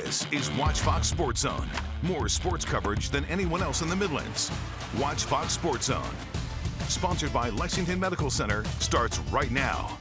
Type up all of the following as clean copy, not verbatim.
This is WACH FOX Sports Zone. More sports coverage than anyone else in the Midlands. WACH FOX Sports Zone. Sponsored by Lexington Medical Center, starts right now.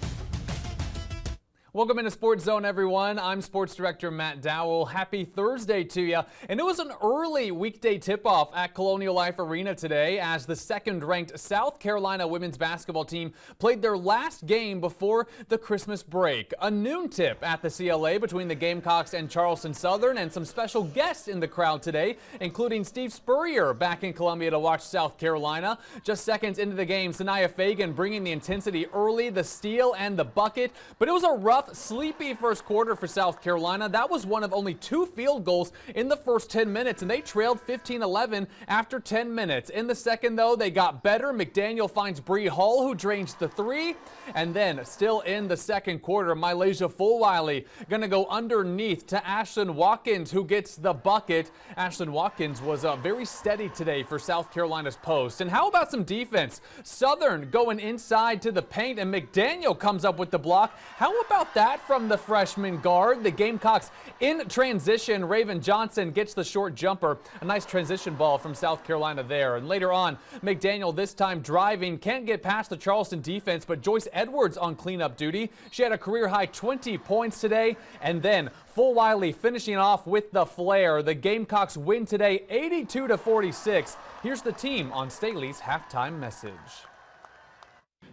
Welcome into Sports Zone, everyone. I'm Sports Director Matt Dowell. Happy Thursday to you. And it was an early weekday tip-off at Colonial Life Arena today as the second-ranked South Carolina women's basketball team played their last game before the Christmas break. A noon tip at the CLA between the Gamecocks and Charleston Southern, and some special guests in the crowd today, including Steve Spurrier back in Columbia to watch South Carolina. Just seconds into the game, Sanaya Fagan bringing the intensity early, the steal and the bucket. But it was a rough, sleepy first quarter for South Carolina. That was one of only 2 field goals in the first 10 minutes, and they trailed 15-11 after 10 minutes. In the second, though, they got better. McDaniel finds Bree Hall, who drains the 3, and then still in the second quarter, Mylasia Fulwiley gonna go underneath to Ashlyn Watkins, who gets the bucket. Ashlyn Watkins was very steady today for South Carolina's post. And how about some defense? Southern going inside to the paint, and McDaniel comes up with the block. How about that from the freshman guard? The Gamecocks in transition. Raven Johnson gets the short jumper. A nice transition ball from South Carolina there. And later on, McDaniel this time driving. Can't get past the Charleston defense, but Joyce Edwards on cleanup duty. She had a career-high 20 points today. And then Fulwiley finishing off with the flair. The Gamecocks win today 82-46. Here's the team on Staley's halftime message.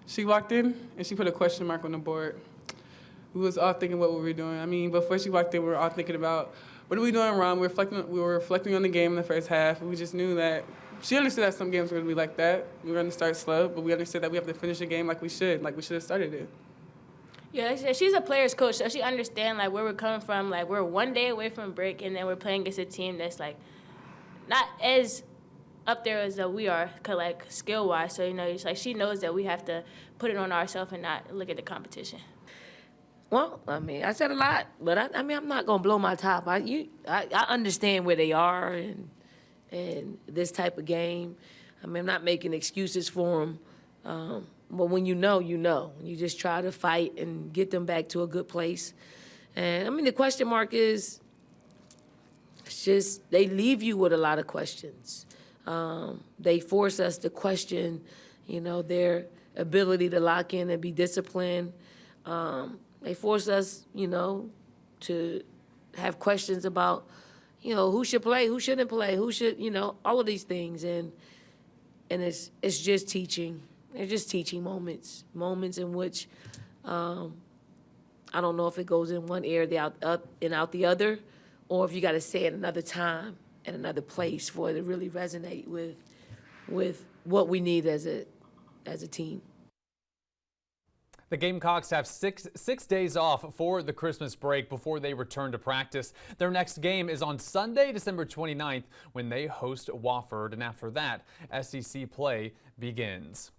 She walked in and she put a question mark on the board. We was all thinking what we were doing. I mean, before she walked in, we were all thinking about what are we doing wrong. We were reflecting on the game in the first half. We just knew that she understood that some games were going to be like that. We were going to start slow, but we understood that we have to finish the game like we should have started it. Yeah, she's a player's coach, so she understands like where we're coming from. Like we're one day away from break, and then we're playing against a team that's like not as up there as we are, like skill-wise. So it's like she knows that we have to put it on ourselves and not look at the competition. Well, I mean, I said a lot, but I mean, I'm not gonna blow my top. I understand where they are and this type of game. I mean, I'm not making excuses for them. But when you know, you just try to fight and get them back to a good place. And I mean, the question mark is, it's just they leave you with a lot of questions. They force us to question, their ability to lock in and be disciplined. They force us, to have questions about, who should play, who shouldn't play, who should, all of these things. And it's just teaching. It's just teaching moments in which I don't know if it goes in one ear up and out the other, or if you got to say it another time in another place for it to really resonate with what we need as a team. The Gamecocks have six days off for the Christmas break before they return to practice. Their next game is on Sunday, December 29th, when they host Wofford, and after that, SEC play begins.